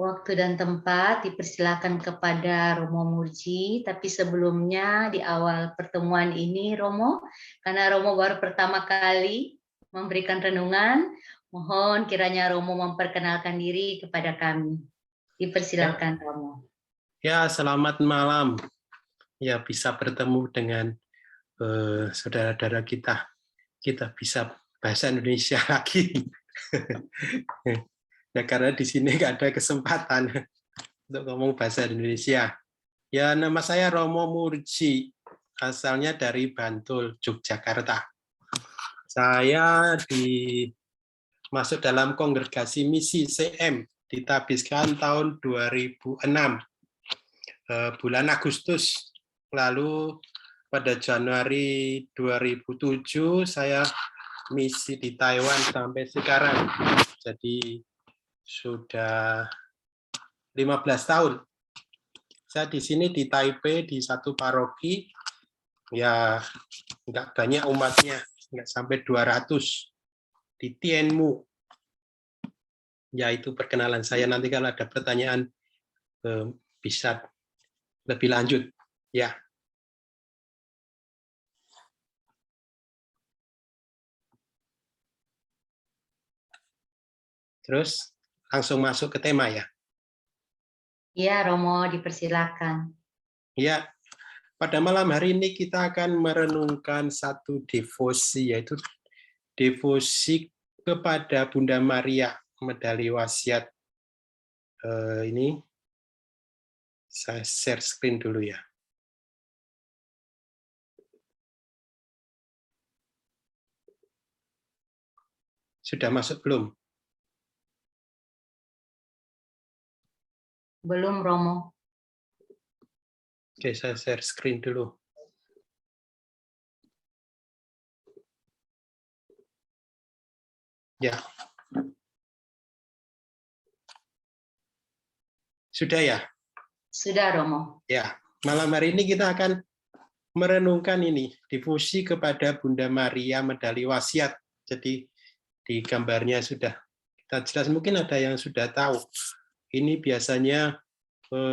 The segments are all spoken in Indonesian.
Waktu dan tempat dipersilakan kepada Romo Murji, tapi sebelumnya di awal pertemuan ini Romo, karena Romo baru pertama kali memberikan renungan, mohon kiranya Romo memperkenalkan diri kepada kami. Dipersilakan Romo. Ya, selamat malam. Ya, bisa bertemu dengan saudara-saudara kita. Kita bisa bahasa Indonesia lagi. Ya, karena di sini nggak ada kesempatan untuk ngomong bahasa Indonesia. Ya, nama saya Romo Murji, asalnya dari Bantul, Yogyakarta. Saya masuk dalam kongregasi misi CM, ditabiskan tahun 2006, bulan Agustus. Lalu pada Januari 2007 saya misi di Taiwan sampai sekarang. Jadi sudah 15 tahun. Saya di sini di Taipei di satu paroki, ya nggak banyak umatnya, nggak sampai 200 di Tianmu. Ya itu perkenalan saya. Nanti kalau ada pertanyaan bisa lebih lanjut. Ya. Terus langsung masuk ke tema ya. Iya, Romo, dipersilakan. Ya, pada malam hari ini kita akan merenungkan satu devosi, yaitu devosi kepada Bunda Maria, medali wasiat. Ini saya share screen dulu ya. Sudah masuk belum? Belum, Romo. Oke, saya share screen dulu. Ya. Sudah ya? Sudah, Romo. Ya, malam hari ini kita akan merenungkan ini, devosi kepada Bunda Maria medali wasiat. Jadi di gambarnya sudah kita jelas, mungkin ada yang sudah tahu. Ini biasanya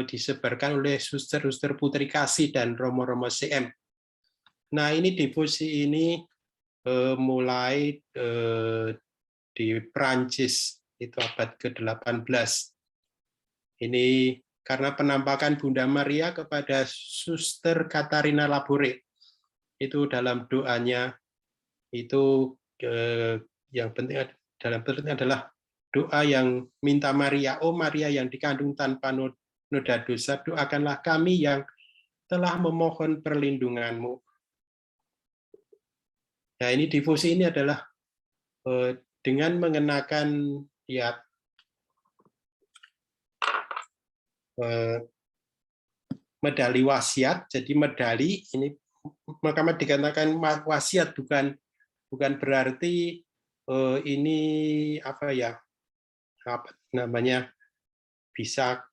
disebarkan oleh suster-suster Putri Kasih dan Romo-Romo CM. Nah, ini devosi ini mulai di Prancis, itu abad ke-18. Ini karena penampakan Bunda Maria kepada Suster Katarina Labore. Itu dalam doanya, itu yang penting adalah doa yang minta Maria, oh Maria yang dikandung tanpa noda dosa, doakanlah kami yang telah memohon perlindunganmu. Nah, ini devosi ini adalah dengan mengenakan ya medali wasiat. Jadi medali ini makanya dikatakan wasiat, bukan berarti ini apa ya, apa namanya, bisa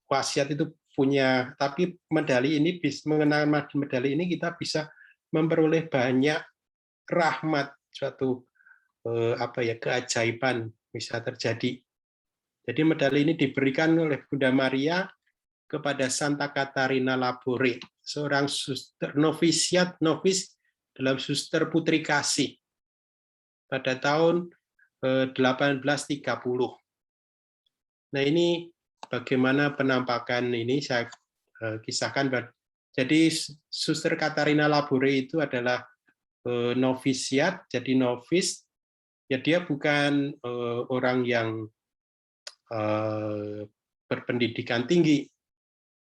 wasiat itu punya, tapi medali ini mengenal medali ini kita bisa memperoleh banyak rahmat, suatu apa ya, keajaiban bisa terjadi. Jadi medali ini diberikan oleh Bunda Maria kepada Santa Katarina Labore, seorang suster novis dalam Suster Putri Kasih pada tahun 1830. Nah, ini bagaimana penampakan ini saya kisahkan. Jadi Suster Katarina Labore itu adalah novisiat, jadi novis, ya dia bukan orang yang berpendidikan tinggi.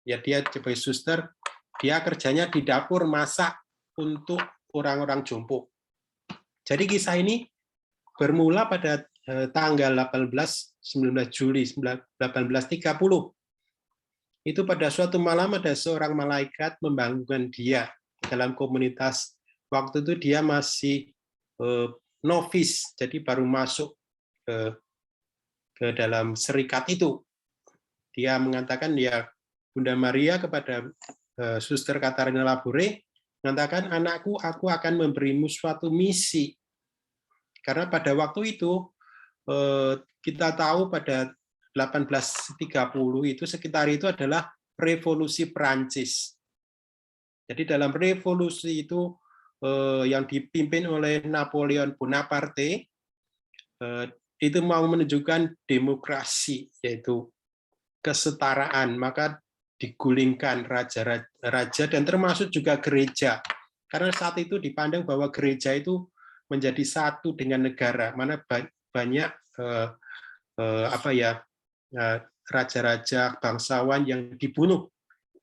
Ya dia sebagai suster, dia kerjanya di dapur masak untuk orang-orang jompo. Jadi kisah ini bermula pada tanggal 19 Juli 1830. Itu pada suatu malam ada seorang malaikat membangunkan dia dalam komunitas. Waktu itu dia masih novis, jadi baru masuk ke dalam serikat itu. Dia mengatakan, ya Bunda Maria kepada Suster Katarina Labore, mengatakan, anakku, aku akan memberimu suatu misi. Karena pada waktu itu kita tahu pada 1830 itu sekitar itu adalah revolusi Prancis. Jadi dalam revolusi itu yang dipimpin oleh Napoleon Bonaparte itu mau menunjukkan demokrasi, yaitu kesetaraan, maka digulingkan raja dan termasuk juga gereja. Karena saat itu dipandang bahwa gereja itu menjadi satu dengan negara, mana banyak raja-raja bangsawan yang dibunuh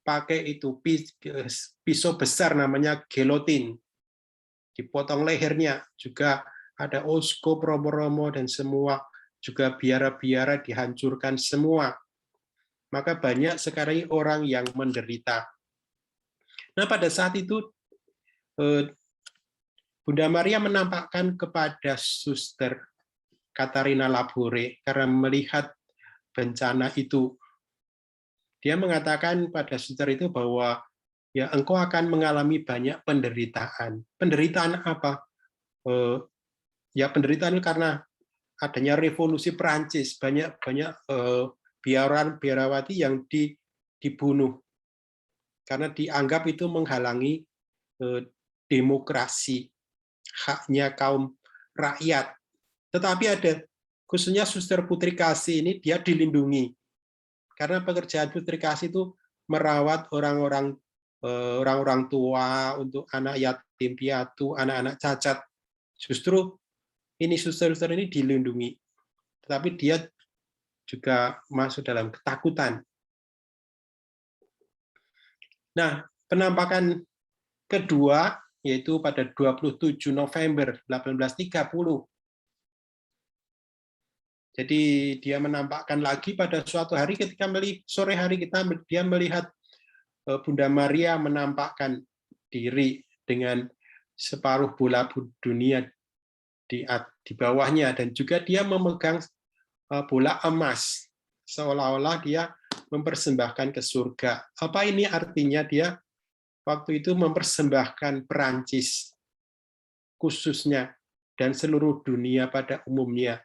pakai itu pisau besar namanya gelotin, dipotong lehernya. Juga ada Osco, Romo dan semua, juga biara-biara dihancurkan semua. Maka banyak sekali orang yang menderita. Nah, pada saat itu Bunda Maria menampakkan kepada Suster Katarina Labore karena melihat bencana itu. Dia mengatakan pada suster itu bahwa ya engkau akan mengalami banyak penderitaan. Penderitaan apa? Ya penderitaan karena adanya revolusi Prancis, banyak biarawati yang dibunuh karena dianggap itu menghalangi demokrasi, haknya kaum rakyat. Tetapi ada khususnya Suster Putri Kasih ini dia dilindungi. Karena pekerjaan Putri Kasih itu merawat orang-orang tua untuk anak yatim piatu, anak-anak cacat. Justru ini suster-suster ini dilindungi. Tetapi dia juga masuk dalam ketakutan. Nah, penampakan kedua yaitu pada 27 November 1830. Jadi dia menampakkan lagi pada suatu hari ketika sore hari dia melihat Bunda Maria menampakkan diri dengan separuh bola dunia di bawahnya, dan juga dia memegang bola emas seolah-olah dia mempersembahkan ke surga. Apa ini artinya? Dia waktu itu mempersembahkan Perancis khususnya dan seluruh dunia pada umumnya.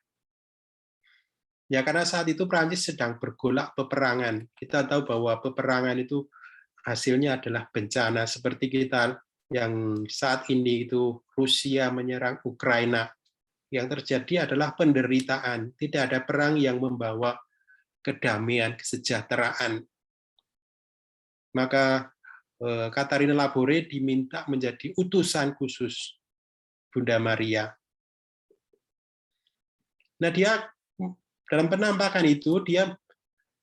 Ya, karena saat itu Prancis sedang bergolak peperangan. Kita tahu bahwa peperangan itu hasilnya adalah bencana, seperti kita yang saat ini itu Rusia menyerang Ukraina. Yang terjadi adalah penderitaan. Tidak ada perang yang membawa kedamaian, kesejahteraan. Maka Katarina Labore diminta menjadi utusan khusus Bunda Maria. Nah, dia dalam penampakan itu dia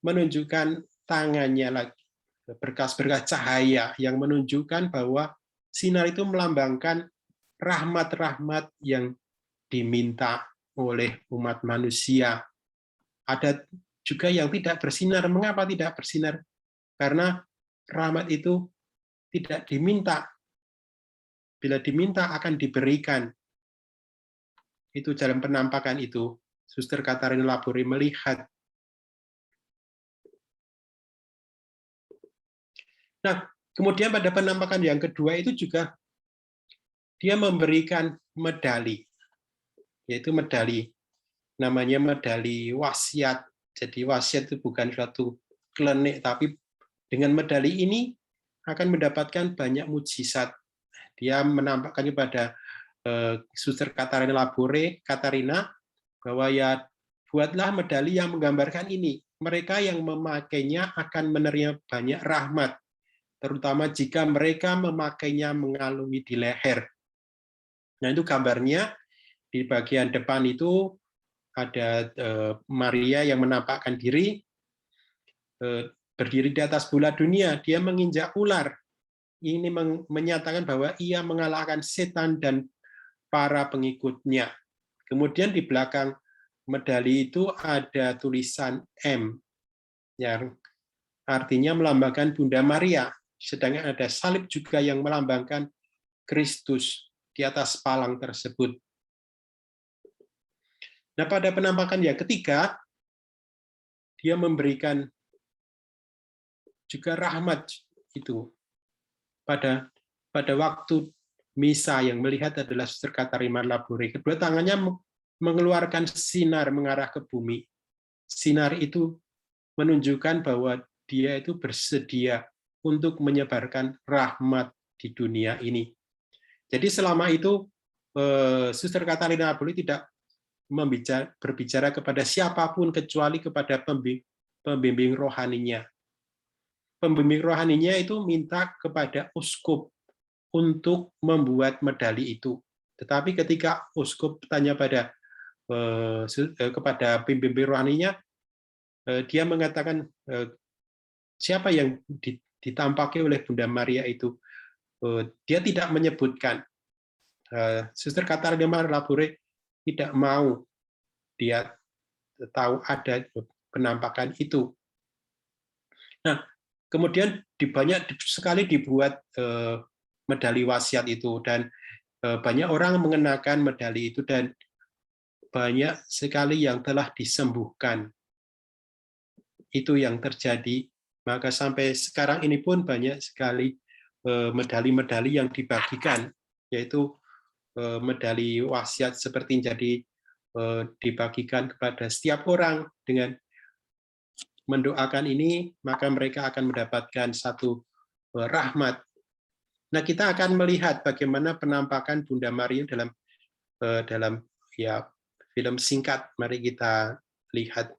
menunjukkan tangannya lagi, berkas-berkas cahaya yang menunjukkan bahwa sinar itu melambangkan rahmat-rahmat yang diminta oleh umat manusia. Ada juga yang tidak bersinar. Mengapa tidak bersinar? Karena rahmat itu tidak diminta. Bila diminta akan diberikan. Itu dalam penampakan itu. Suster Katarina Labore melihat. Nah, kemudian pada penampakan yang kedua itu juga dia memberikan medali, yaitu medali, namanya medali wasiat. Jadi wasiat itu bukan suatu klenik, tapi dengan medali ini akan mendapatkan banyak mukjizat. Dia menampakkan kepada Suster Katarina Labore, Katarina, bahwa ya buatlah medali yang menggambarkan ini. Mereka yang memakainya akan menerima banyak rahmat, terutama jika mereka memakainya mengalungi di leher. Nah, itu gambarnya di bagian depan itu ada Maria yang menampakkan diri, berdiri di atas bola dunia, dia menginjak ular. Ini menyatakan bahwa ia mengalahkan setan dan para pengikutnya. Kemudian di belakang medali itu ada tulisan M, yang artinya melambangkan Bunda Maria. Sedangkan ada salib juga yang melambangkan Kristus di atas palang tersebut. Nah, pada penampakan yang ketiga, dia memberikan juga rahmat itu. Pada waktu misa yang melihat adalah Suster Katarina Labore. Kedua tangannya mengeluarkan sinar mengarah ke bumi. sinar itu menunjukkan bahwa dia itu bersedia untuk menyebarkan rahmat di dunia ini. Jadi selama itu Suster Katarina Aboli tidak berbicara kepada siapapun kecuali kepada pembimbing rohaninya. Pembimbing rohaninya itu minta kepada uskup untuk membuat medali itu. Tetapi ketika uskup tanya kepada pembimbing rohaninya, dia mengatakan siapa yang ditampaki oleh Bunda Maria itu. Dia tidak menyebutkan. Suster Katarina Labore tidak mau dia tahu ada penampakan itu. Nah, kemudian banyak sekali dibuat medali wasiat itu, dan banyak orang mengenakan medali itu, dan banyak sekali yang telah disembuhkan. Itu yang terjadi. Maka sampai sekarang ini pun banyak sekali medali-medali yang dibagikan, yaitu medali wasiat seperti jadi dibagikan kepada setiap orang dengan mendoakan ini, maka mereka akan mendapatkan satu rahmat. Nah, kita akan melihat bagaimana penampakan Bunda Maria dalam ya film singkat. Mari kita lihat.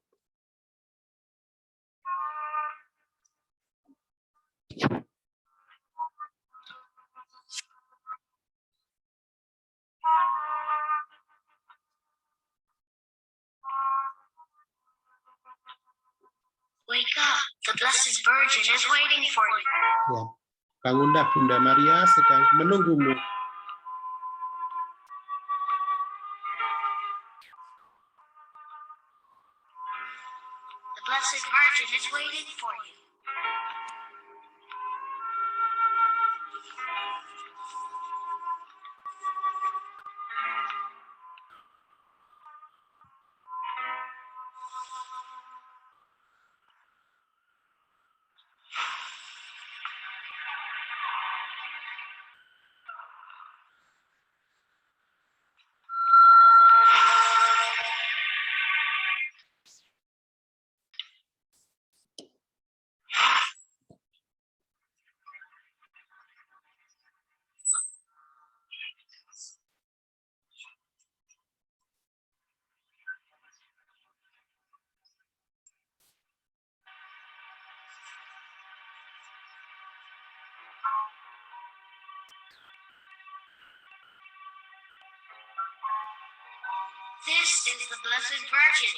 Wake up, the Blessed Virgin is waiting for you. Ya, bangunlah, Bunda Maria sedang menunggumu. The Blessed Virgin is waiting for you. This is the Blessed Virgin.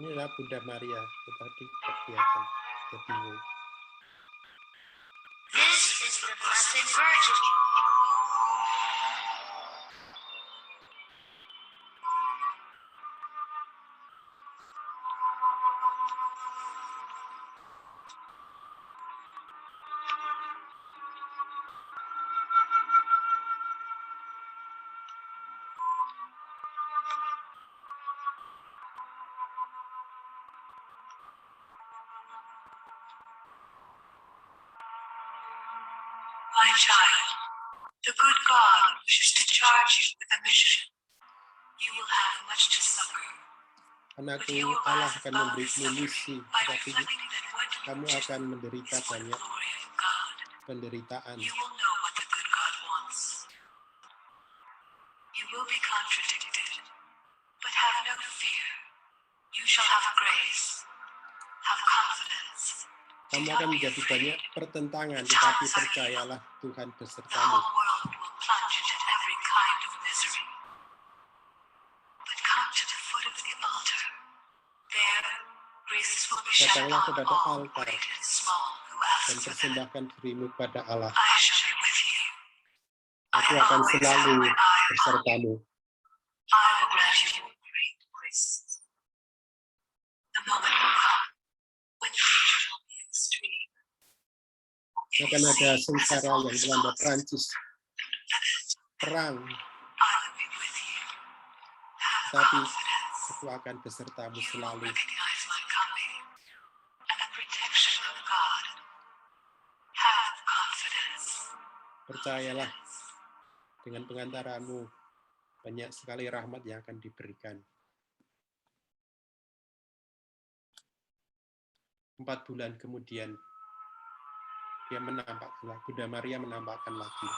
Inilah Bunda Maria, tetapi kelihatan dia bingung. This is the Blessed Virgin. My child, the good God wishes to charge you with a mission. You will have much to suffer. Anakku, Allah akan memberimu misi, tetapi kamu akan menderita banyak penderitaan. You will know what the good God wants. You will be contradicted, but have no fear. You shall have grace, have confidence. Kamu akan menjadi banyak pertentangan, tetapi percayalah Tuhan The besertamu. whole world will plunge into every kind of misery. But come to the foot of the altar. There, graces will be shed Datanglah upon kepada all, altar great and small, who dan ask for them. persembahkan dirimu kepada Allah. I shall be with you. Aku akan selalu besertamu. I will grant you great graces. The moment will come when danger will be extreme. Akan ada sengsara yang melanda Prancis, perang, I will be with you. Have tapi confidence. aku akan besertamu You will selalu. recognize my coming and the protection of God. Have confidence. Percayalah, dengan pengantaramu banyak sekali rahmat yang akan diberikan. 4 bulan kemudian dia menampakkan lagi, Bunda Maria menampakkan lagi.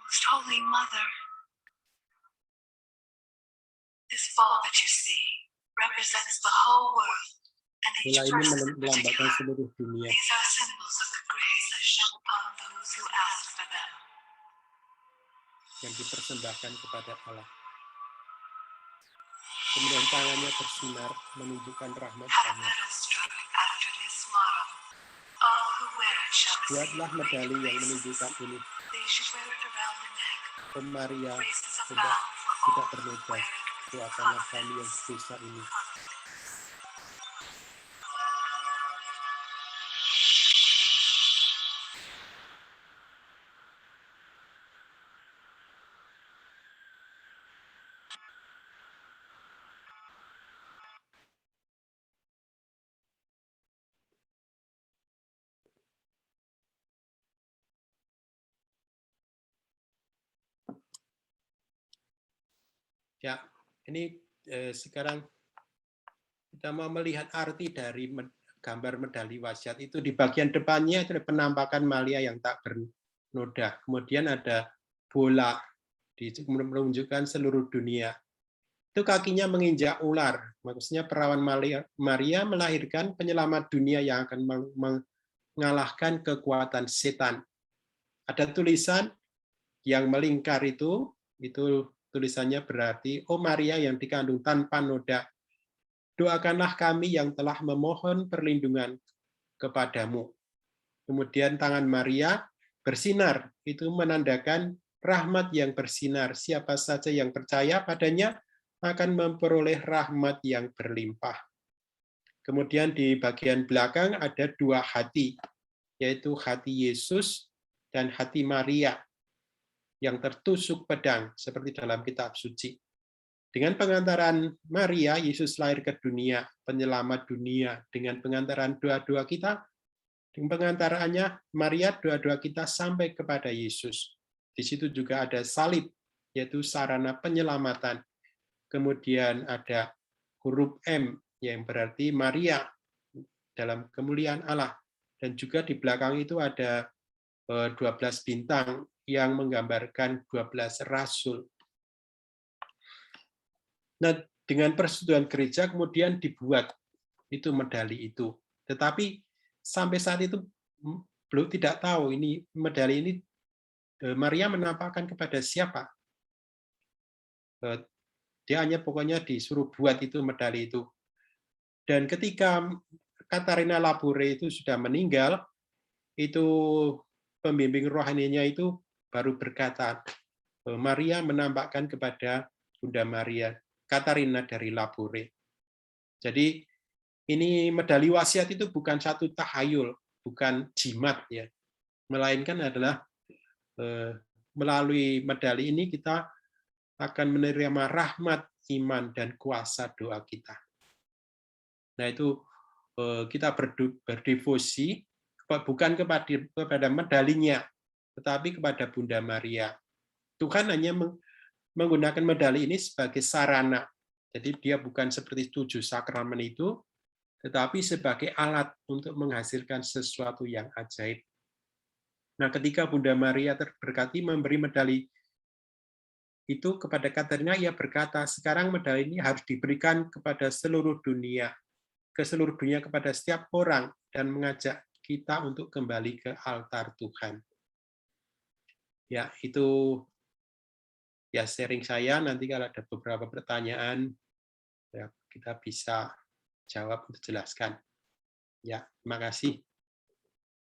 Most Holy Mother, this ball that you see represents the whole world, and each Bola ini person in melambangkan particular. seluruh dunia. These are symbols of the grace that shone upon those who asked for them. Yang dipersembahkan kepada Allah. Kemudian tangannya bersinar menunjukkan rahmat Have a Allah. medal struck after this motto. All who wear it shall receive Buatlah great medali yang graces. menunjukkan ini. They should wear it around the neck. Oh Maria, Graces tidak abound for all tidak who bernoda. wear it with Doakanlah kami yang confidence. berdosa ini. Ya, ini sekarang kita mau melihat arti dari gambar medali wasiat itu. Di bagian depannya itu ada penampakan Maria yang tak bernoda. Kemudian ada bola menunjukkan seluruh dunia. Itu kakinya menginjak ular. Maksudnya perawan Maria melahirkan penyelamat dunia yang akan mengalahkan kekuatan setan. Ada tulisan yang melingkar itu tulisannya berarti, "Oh Maria yang dikandung tanpa noda, doakanlah kami yang telah memohon perlindungan kepadamu." Kemudian tangan Maria bersinar, itu menandakan rahmat yang bersinar. Siapa saja yang percaya padanya akan memperoleh rahmat yang berlimpah. Kemudian di bagian belakang ada 2 hati, yaitu hati Yesus dan hati Maria yang tertusuk pedang, seperti dalam kitab suci. Dengan pengantaran Maria, Yesus lahir ke dunia, penyelamat dunia. Dengan pengantaran doa-doa kita, dengan pengantarannya Maria, doa-doa kita sampai kepada Yesus. Di situ juga ada salib, yaitu sarana penyelamatan. Kemudian ada huruf M, yang berarti Maria dalam kemuliaan Allah. Dan juga di belakang itu ada 12 bintang yang menggambarkan 12 rasul. Nah, dengan persetujuan gereja kemudian dibuat itu medali itu. Tetapi sampai saat itu belum tidak tahu ini medali ini Maria menampakkan kepada siapa. Dia hanya pokoknya disuruh buat itu medali itu. Dan ketika Katarina Labore itu sudah meninggal, itu pembimbing rohaninya itu baru berkata, Maria menampakkan kepada Bunda Maria, Katarina dari Labore. Jadi ini medali wasiat itu bukan satu tahayul, bukan jimat ya, melainkan adalah melalui medali ini kita akan menerima rahmat, iman, dan kuasa doa kita. Nah itu kita berdevosi bukan kepada medalinya, tetapi kepada Bunda Maria. Tuhan hanya menggunakan medali ini sebagai sarana. Jadi dia bukan seperti 7 sakramen itu, tetapi sebagai alat untuk menghasilkan sesuatu yang ajaib. Nah, ketika Bunda Maria terberkati memberi medali itu kepada Katarina, ia berkata, sekarang medali ini harus diberikan kepada seluruh dunia, ke seluruh dunia kepada setiap orang, dan mengajak kita untuk kembali ke altar Tuhan. Ya, itu ya sharing saya. Nanti kalau ada beberapa pertanyaan, ya kita bisa jawab untuk jelaskan. Ya, terima kasih.